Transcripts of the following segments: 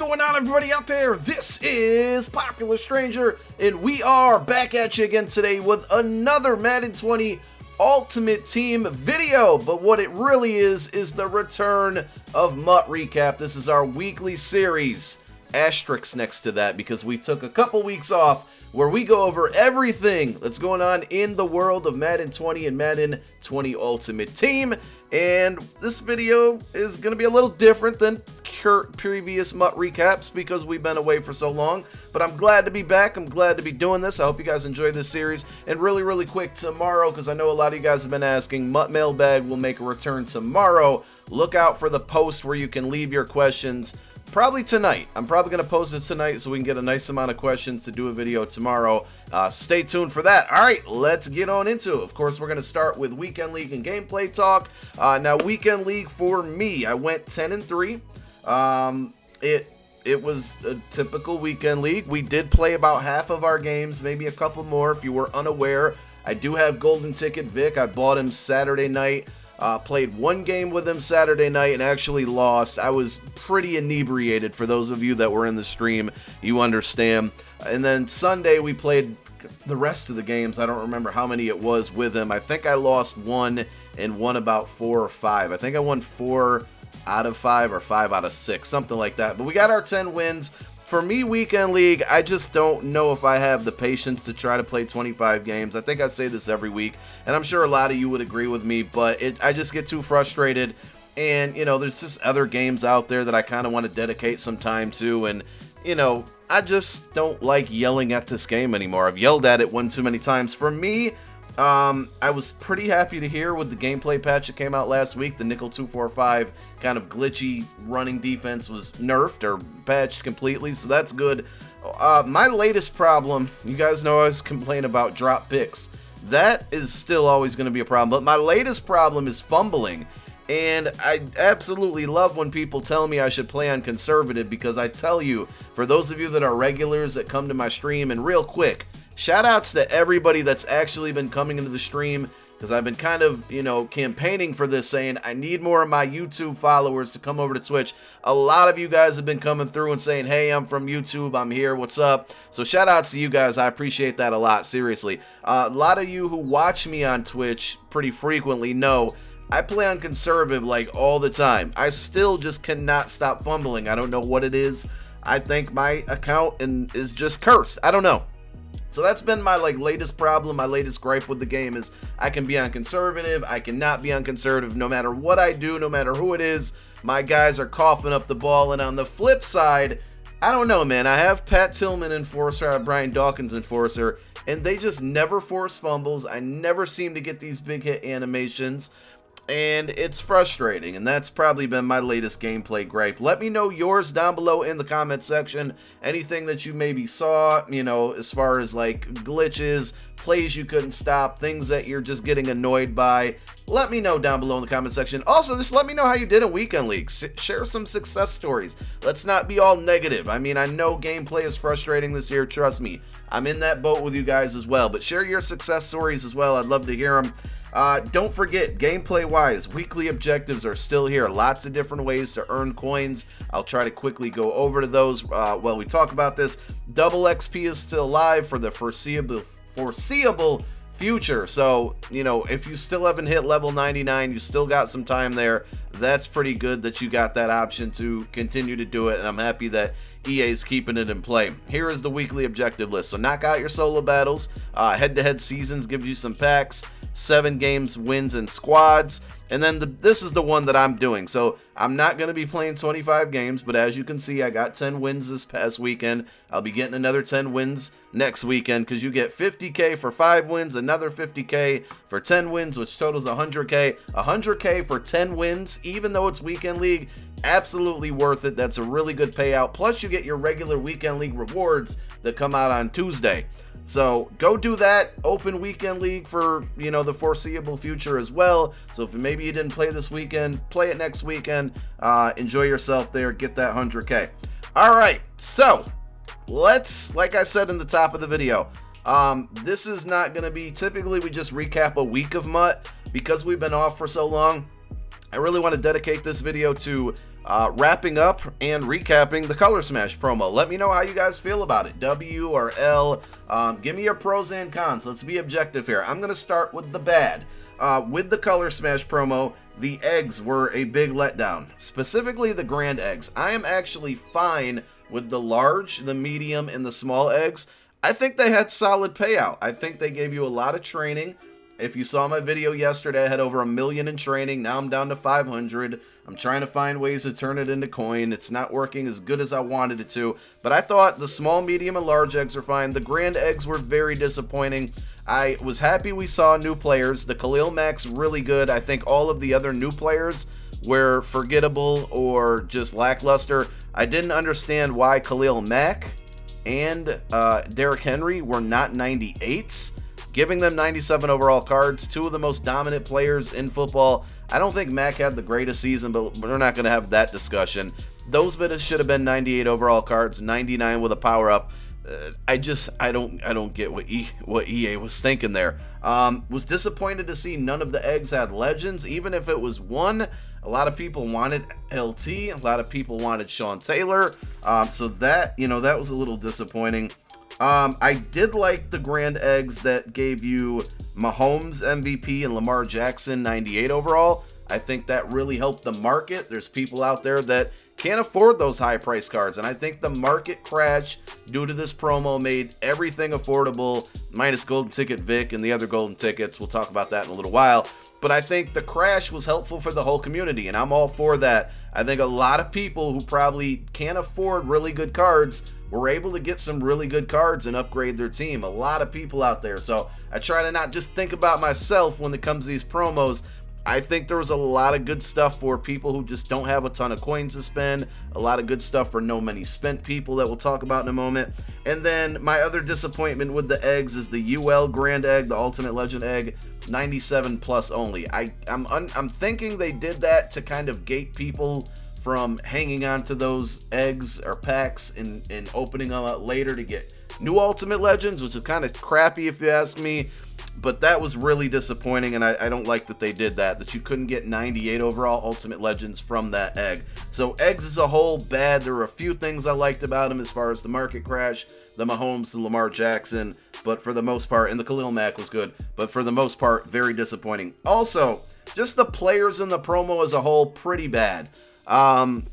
going on, everybody out there? This is Popular Stranger, and we are back at you again today with another Madden 20 Ultimate Team video. But what it really is the return of MUT Recap. This is our weekly series. Asterisk next to that because we took a couple weeks off where we go over everything that's going on in the world of Madden 20 and Madden 20 Ultimate Team. And this video is going to be a little different than previous MUT recaps because we've been away for so long. But I'm glad to be back. I'm glad to be doing this. I hope you guys enjoy this series. And really quick, tomorrow, because I know a lot of you guys have been asking, MUT Mailbag will make a return tomorrow. Look out for the post where you can leave your questions. Probably tonight. I'm probably going to post it tonight so we can get a nice amount of questions to do a video tomorrow. Stay tuned for that. All right, let's get on into it. Of course, we're going to start with Weekend League and gameplay talk. Now, Weekend League for me, I went 10-3. It was a typical Weekend League. We did play about half of our games, maybe a couple more if you were unaware. I do have Golden Ticket Vic. I bought him Saturday night. Played one game with him Saturday night and actually lost. I was pretty inebriated. For those of you that were in the stream, you understand. And then Sunday we played the rest of the games. I don't remember how many it was with him. I think I lost one and won about 4 or 5. I think I won 4 out of 5 or 5 out of 6, something like that. But we got our 10 wins. For me, Weekend League, I just don't know if I have the patience to try to play 25 games. I think I say this every week, and I'm sure a lot of you would agree with me, but I just get too frustrated. And, you know, there's just other games out there that I kind of want to dedicate some time to, and, you know, I just don't like yelling at this game anymore. I've yelled at it one too many times. For me, I was pretty happy to hear with the gameplay patch that came out last week. The nickel 245 kind of glitchy running defense was nerfed or patched completely, so that's good. My latest problem, you guys know I was complaining about drop picks. That is still always going to be a problem, but my latest problem is fumbling. And I absolutely love when people tell me I should play on conservative, because I tell you, for those of you that are regulars that come to my stream, and real quick, shout outs to everybody that's actually been coming into the stream, because I've been kind of, you know, campaigning for this, saying I need more of my YouTube followers to come over to Twitch. A lot of you guys have been coming through and saying, hey, I'm from YouTube, I'm here, what's up? So shout outs to you guys, I appreciate that a lot, seriously. A lot of you who watch me on Twitch pretty frequently know I play on conservative like all the time. I still just cannot stop fumbling. I don't know what it is. I think my account is just cursed. I don't know. So that's been my latest problem, my latest gripe with the game is I can be on conservative, I cannot be on conservative no matter what I do, no matter who it is. My guys are coughing up the ball, and on the flip side, I don't know, man. I have Pat Tillman Enforcer, I have Brian Dawkins Enforcer, and they just never force fumbles. I never seem to get these big hit animations. And it's frustrating, and that's probably been my latest gameplay gripe. Let me know yours down below in the comment section. Anything that you maybe saw, you know, as far as like glitches, plays you couldn't stop, things that you're just getting annoyed by. Let me know down below in the comment section. Also, just let me know how you did in Weekend League. Share some success stories. Let's not be all negative. I mean, I know gameplay is frustrating this year. Trust me. I'm in that boat with you guys as well. But share your success stories as well. I'd love to hear them. Don't forget, gameplay wise, weekly objectives are still here. Lots of different ways to earn coins. I'll try to quickly go over to those while we talk about this. Double XP is still live for the foreseeable future. So, you know, if you still haven't hit level 99, you still got some time there. That's pretty good that you got that option to continue to do it, and I'm happy that EA's keeping it in play. Here is the weekly objective list. So knock out your solo battles. Head-to-head seasons gives you some packs. 7 games, wins, and squads. And then this is the one that I'm doing. So I'm not going to be playing 25 games, but as you can see, I got 10 wins this past weekend. I'll be getting another 10 wins next weekend, because you get 50K for 5 wins, another 50K for 10 wins, which totals 100K. 100K for 10 wins, even though it's Weekend League, absolutely worth it. That's a really good payout. Plus, you get your regular Weekend League rewards that come out on Tuesday. So go do that. Open Weekend League for, you know, the foreseeable future as well. So if maybe you didn't play this weekend, play it next weekend. Enjoy yourself there. Get that 100K. All right. So let's, like I said in the top of the video, this is not going to be, typically we just recap a week of MUT because we've been off for so long. I really want to dedicate this video to wrapping up and recapping the Color Smash promo. Let me know how you guys feel about it. W or L. Give me your pros and cons. Let's be objective here. I'm going to start with the bad. With the Color Smash promo, the eggs were a big letdown. Specifically the grand eggs. I am actually fine with the large, the medium, and the small eggs. I think they had solid payout. I think they gave you a lot of training. If you saw my video yesterday, I had over 1 million in training. Now I'm down to 500. I'm trying to find ways to turn it into coin. It's not working as good as I wanted it to. But I thought the small, medium, and large eggs were fine. The grand eggs were very disappointing. I was happy we saw new players. The Khalil Mack's really good. I think all of the other new players were forgettable or just lackluster. I didn't understand why Khalil Mack and Derrick Henry were not 98s. Giving them 97 overall cards, two of the most dominant players in football. I don't think Mack had the greatest season, but we're not going to have that discussion. Those should have been 98 overall cards, 99 with a power-up. I don't get what EA was thinking there. Was disappointed to see none of the eggs had legends, even if it was one. A lot of people wanted LT, a lot of people wanted Sean Taylor. So that was a little disappointing. I did like the grand eggs that gave you Mahomes MVP and Lamar Jackson 98 overall. I think that really helped the market. There's people out there that can't afford those high price cards, and I think the market crash due to this promo made everything affordable, minus Golden Ticket Vic and the other golden tickets. We'll talk about that in a little while. But I think the crash was helpful for the whole community, and I'm all for that. I think a lot of people who probably can't afford really good cards were able to get some really good cards and upgrade their team. A lot of people out there. So I try to not just think about myself when it comes to these promos. I think there was a lot of good stuff for people who just don't have a ton of coins to spend. A lot of good stuff for no money spent people that we'll talk about in a moment. And then my other disappointment with the eggs is the UL Grand Egg, the Ultimate Legend Egg, 97 plus only. I'm thinking they did that to kind of gate people from hanging on to those eggs or packs and opening them up later to get new Ultimate Legends, which is kind of crappy if you ask me. But that was really disappointing, and I don't like that they did that you couldn't get 98 overall Ultimate Legends from that egg. So eggs as a whole, bad. There were a few things I liked about them as far as the market crash, the Mahomes, the Lamar Jackson, but for the most part, and the Khalil Mack was good, but for the most part, very disappointing. Also, just the players in the promo as a whole, pretty bad. And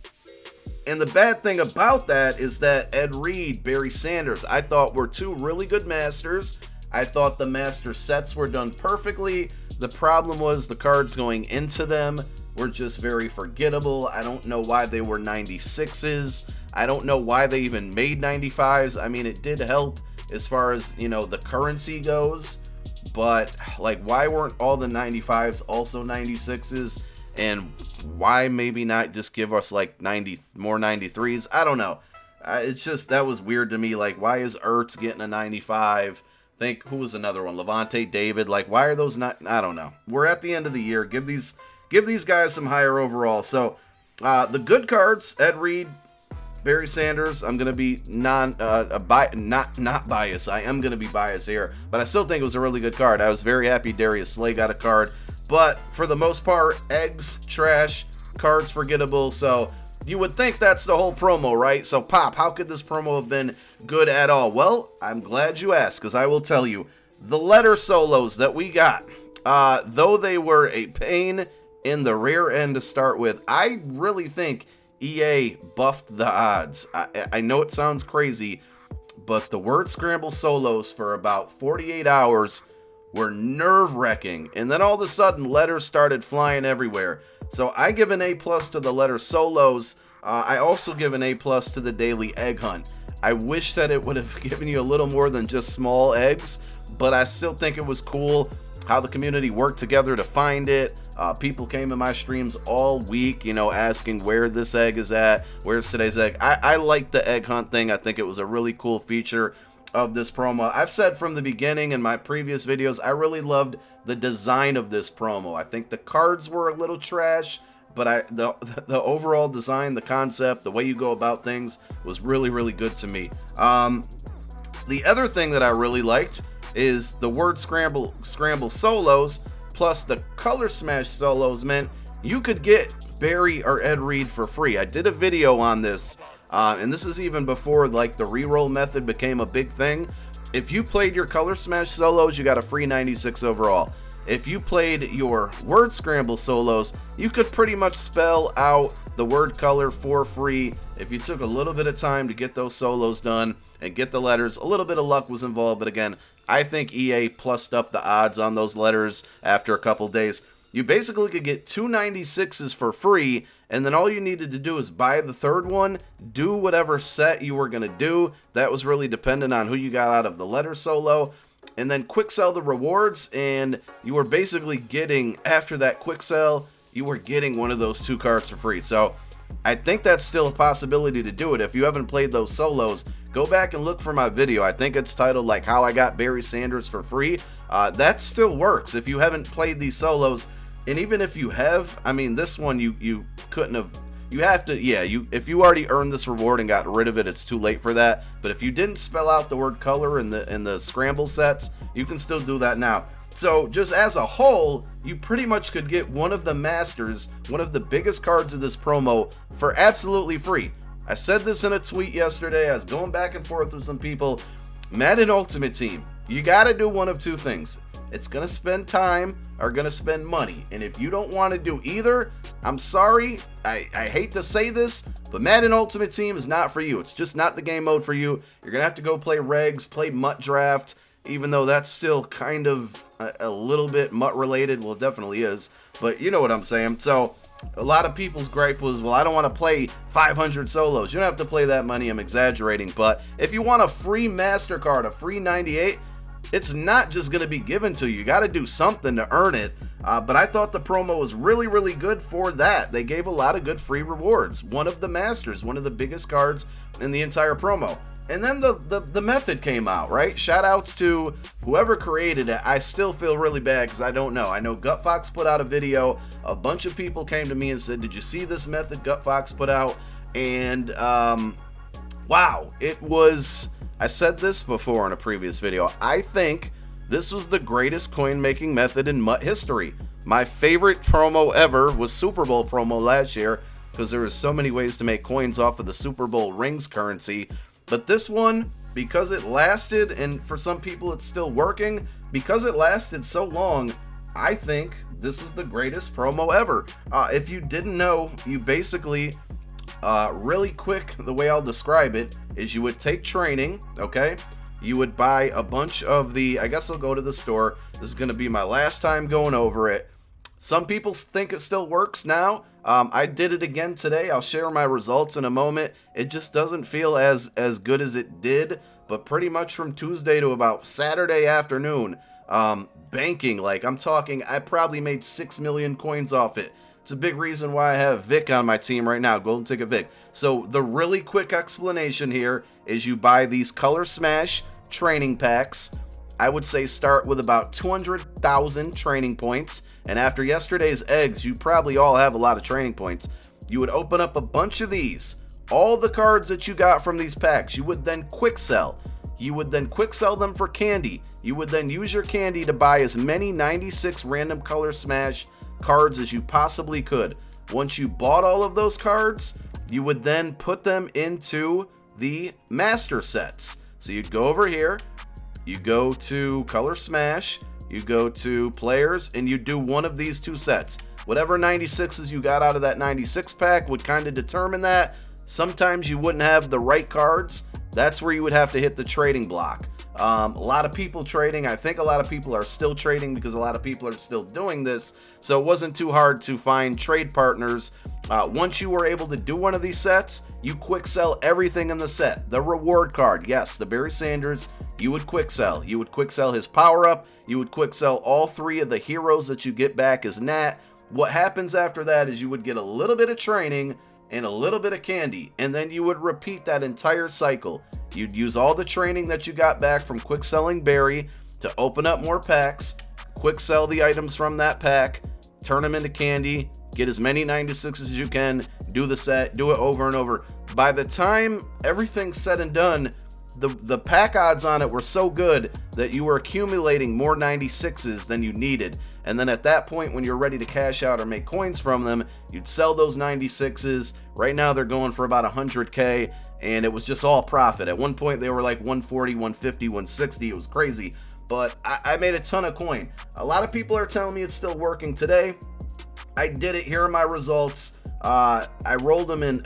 the bad thing about that is that Ed Reed, Barry Sanders, I thought were two really good masters. I thought the master sets were done perfectly. The problem was the cards going into them were just very forgettable. I don't know why they were 96s. I don't know why they even made 95s. I mean, it did help as far as, the currency goes. But, why weren't all the 95s also 96s? And why maybe not just give us, 90 more 93s? I don't know. It's just, that was weird to me. Why is Ertz getting a 95? Think, who was another one? Levante David. Why are those not? I don't know. We're at the end of the year. Give these guys some higher overall. So, the good cards, Ed Reed, Barry Sanders. I'm gonna be not biased. I am gonna be biased here, but I still think it was a really good card. I was very happy Darius Slay got a card, but for the most part, eggs trash, cards forgettable. So you would think that's the whole promo, right? So Pop, how could this promo have been good at all? Well, I'm glad you asked, because I will tell you, the letter solos that we got, though they were a pain in the rear end to start with, I really think EA buffed the odds. I know it sounds crazy, but the word scramble solos for about 48 hours were nerve-wracking, and then all of a sudden letters started flying everywhere. So I give an A+ to the letter solos. I also give an A+ to the daily egg hunt. I wish that it would have given you a little more than just small eggs, but I still think it was cool how the community worked together to find it. People came in my streams all week, asking where this egg is at, where's today's egg. I like the egg hunt thing. I think it was a really cool feature of this promo. I've said from the beginning in my previous videos, I really loved the design of this promo. I think the cards were a little trash, but the overall design, the concept, the way you go about things was really, really good to me. The other thing that I really liked is the word scramble solos plus the color smash solos meant you could get Barry or Ed Reed for free. I did a video on this, and this is even before like the reroll method became a big thing. If you played your Color Smash solos, you got a free 96 overall. If you played your Word Scramble solos, you could pretty much spell out the word color for free if you took a little bit of time to get those solos done and get the letters. A little bit of luck was involved, but again, I think EA plussed up the odds on those letters after a couple days. You basically could get 2 96s for free, and then all you needed to do is buy the third one, do whatever set you were going to do. That was really dependent on who you got out of the letter solo, and then quick sell the rewards, and you were basically getting, after that quick sell, you were getting one of those 2 cards for free. So I think that's still a possibility to do it. If you haven't played those solos, go back and look for my video. I think it's titled like How I Got Barry Sanders for Free. That still works if you haven't played these solos. And even if you have, I mean, this one you couldn't have. You have to, yeah, if you already earned this reward and got rid of it, it's too late for that. But if you didn't spell out the word color in the scramble sets, you can still do that now. So just as a whole, you pretty much could get one of the masters, one of the biggest cards of this promo, for absolutely free. I said this in a tweet yesterday. I was going back and forth with some people. Madden Ultimate Team, you got to do one of 2 things. It's going to spend time or going to spend money. And if you don't want to do either, I'm sorry. I hate to say this, but Madden Ultimate Team is not for you. It's just not the game mode for you. You're going to have to go play regs, play MUT draft, even though that's still kind of a little bit MUT related. Well, it definitely is, but you know what I'm saying. So a lot of people's gripe was, well, I don't want to play 500 solos. You don't have to play that money. I'm exaggerating. But if you want a free MasterCard, a free 98, it's not just going to be given to you. You got to do something to earn it. But I thought the promo was really, really good for that. They gave a lot of good free rewards. One of the masters, one of the biggest cards in the entire promo. And then the method came out, right? Shout outs to whoever created it. I still feel really bad because I don't know. I know GutFox put out a video. A bunch of people came to me and said, did you see this method GutFox put out? And wow, it was... I said this before in a previous video. I think this was the greatest coin making method in MUT history. My favorite promo ever was Super Bowl promo last year because there were so many ways to make coins off of the Super Bowl rings currency. But this one, because it lasted, and for some people it's still working, because it lasted so long, I think this is the greatest promo ever. If you didn't know, you basically... really quick, the way I'll describe it is you would take training, okay? You would buy a bunch of the, I guess I'll go to the store. This is going to be my last time going over it. Some people think it still works now. I did it again today. I'll share my results in a moment. It just doesn't feel as good as it did, but pretty much from Tuesday to about Saturday afternoon, banking, like I'm talking, I probably made 6 million coins off it. It's a big reason why I have Vic on my team right now, Golden Ticket Vic. So the really quick explanation here is you buy these Color Smash training packs. I would say start with about 200,000 training points. And after yesterday's eggs, you probably all have a lot of training points. You would open up a bunch of these. All the cards that you got from these packs, you would then quick sell. You would then quick sell them for candy. You would then use your candy to buy as many 96 random Color Smash cards as you possibly could. Once you bought all of those cards, you would then put them into the master sets. So you'd go over here, you go to Color Smash, you go to players, and you do one of these 2 sets. Whatever 96s you got out of that 96 pack would kind of determine that. Sometimes you wouldn't have the right cards. That's where you would have to hit the trading block. A lot of people trading. I think a lot of people are still trading because a lot of people are still doing this. So it wasn't too hard to find trade partners. Once you were able to do one of these sets, you quick sell everything in the set. The reward card, yes, the Barry Sanders, you would quick sell. You would quick sell his power up. You would quick sell all 3 of the heroes that you get back as Nat. What happens after that is you would get a little bit of training and a little bit of candy, and then you would repeat that entire cycle. You'd use all the training that you got back from quick selling Barry to open up more packs, quick sell the items from that pack, turn them into candy, get as many 96s as you can, do the set, do it over and over. By the time everything's said and done, the pack odds on it were so good that you were accumulating more 96s than you needed. And then at that point, when you're ready to cash out or make coins from them, you'd sell those 96s. Right now they're going for about 100K, and it was just all profit. At one point they were like 140, 150, 160. It was crazy, but I made a ton of coin. A lot of people are telling me it's still working today. I did it. Here are my results. I rolled them in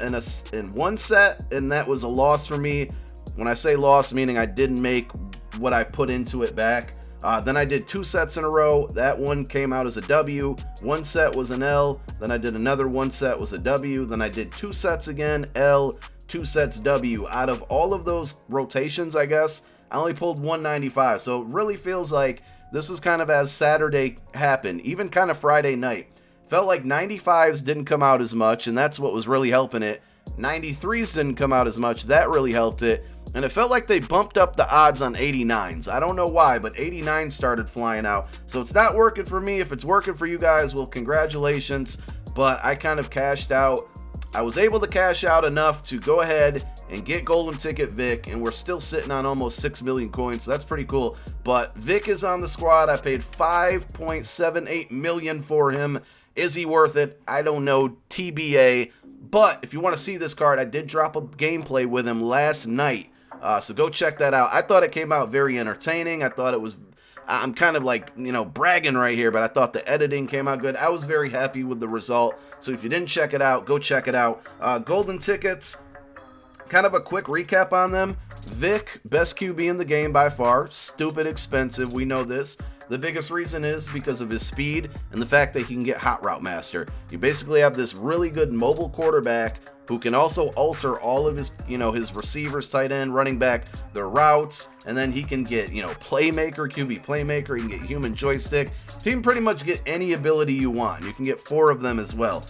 one set, and that was a loss for me. When I say loss, meaning I didn't make what I put into it back. Then I did 2 sets in a row. That one came out as a W. One set was an L. Then I did another one set was a W. Then I did 2 sets again, L, 2 sets W. Out of all of those rotations, I guess, I only pulled 195. So it really feels like this is kind of as Saturday happened, even kind of Friday night. Felt like 95s didn't come out as much, and that's what was really helping it. 93s didn't come out as much. That really helped it. And it felt like they bumped up the odds on 89s. I don't know why, but 89 started flying out. So it's not working for me. If it's working for you guys, well, congratulations. But I kind of cashed out. I was able to cash out enough to go ahead and get Golden Ticket Vic, and we're still sitting on almost 6 million coins, so that's pretty cool. But Vic is on the squad. I paid 5.78 million for him. Is he worth it? I don't know, TBA. But if you want to see this card, I did drop a gameplay with him last night. So go check that out. I thought it came out very entertaining. I thought it was, I'm kind of like, bragging right here, but I thought the editing came out good. I was very happy with the result. So if you didn't check it out, go check it out. Golden Tickets, kind of a quick recap on them. Vic, best QB in the game by far. Stupid expensive, we know this. The biggest reason is because of his speed and the fact that he can get Hot Route Master. You basically have this really good mobile quarterback who can also alter all of his, his receivers, tight end, running back, their routes, and then he can get, playmaker, QB playmaker, he can get human joystick. So you can pretty much get any ability you want. You can get 4 of them as well.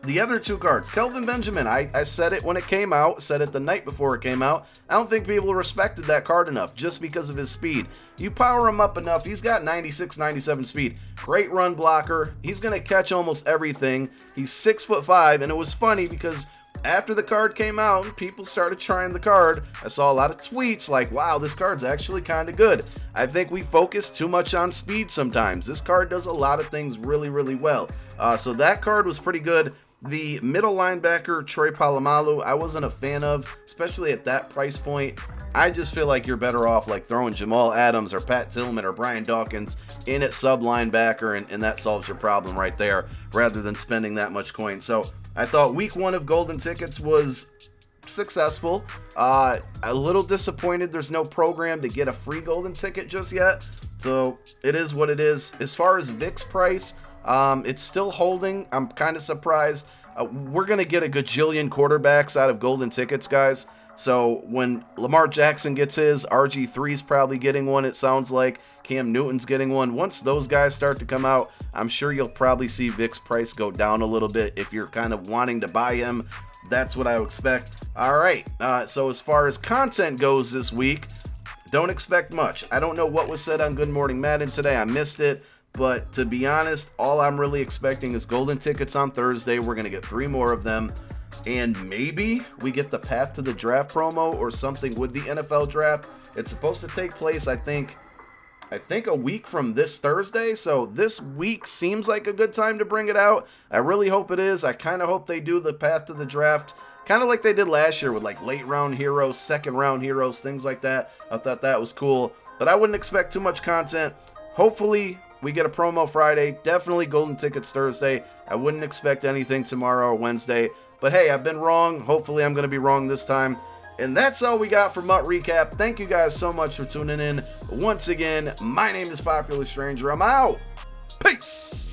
The other 2 cards, Kelvin Benjamin, I said it when it came out, said it the night before it came out. I don't think people respected that card enough just because of his speed. You power him up enough, he's got 96, 97 speed. Great run blocker. He's going to catch almost everything. He's 6'5", and it was funny because after the card came out, people started trying the card. I saw a lot of tweets like, wow, this card's actually kind of good. I think we focus too much on speed sometimes. This card does a lot of things really, really well. So that card was pretty good. The middle linebacker, Troy Polamalu, I wasn't a fan of, especially at that price point. I just feel like you're better off like throwing Jamal Adams or Pat Tillman or Brian Dawkins in at sub linebacker, and that solves your problem right there, rather than spending that much coin. So I thought week 1 of Golden Tickets was successful. A little disappointed there's no program to get a free Golden Ticket just yet. So it is what it is. As far as Vic's price, it's still holding. I'm kind of surprised. We're going to get a gajillion quarterbacks out of Golden Tickets, guys. So when Lamar Jackson gets his, RG3's probably getting one, it sounds like. Cam Newton's getting one. Once those guys start to come out, I'm sure you'll probably see Vic's price go down a little bit. If you're kind of wanting to buy him, that's what I would expect. All right. So as far as content goes this week, don't expect much. I don't know what was said on Good Morning Madden today. I missed it. But to be honest, all I'm really expecting is Golden Tickets on Thursday. We're going to get 3 more of them. And maybe we get the Path to the Draft promo or something with the NFL Draft. It's supposed to take place, I think a week from this Thursday. So this week seems like a good time to bring it out. I really hope it is. I kind of hope they do the Path to the Draft kind of like they did last year with like late round heroes, second round heroes, things like that. I thought that was cool. But I wouldn't expect too much content. Hopefully we get a promo Friday, definitely Golden Tickets Thursday. I wouldn't expect anything tomorrow or Wednesday. But hey, I've been wrong. Hopefully I'm going to be wrong this time. And that's all we got for MUT Recap. Thank you guys so much for tuning in. Once again, my name is Popular Stranger. I'm out. Peace.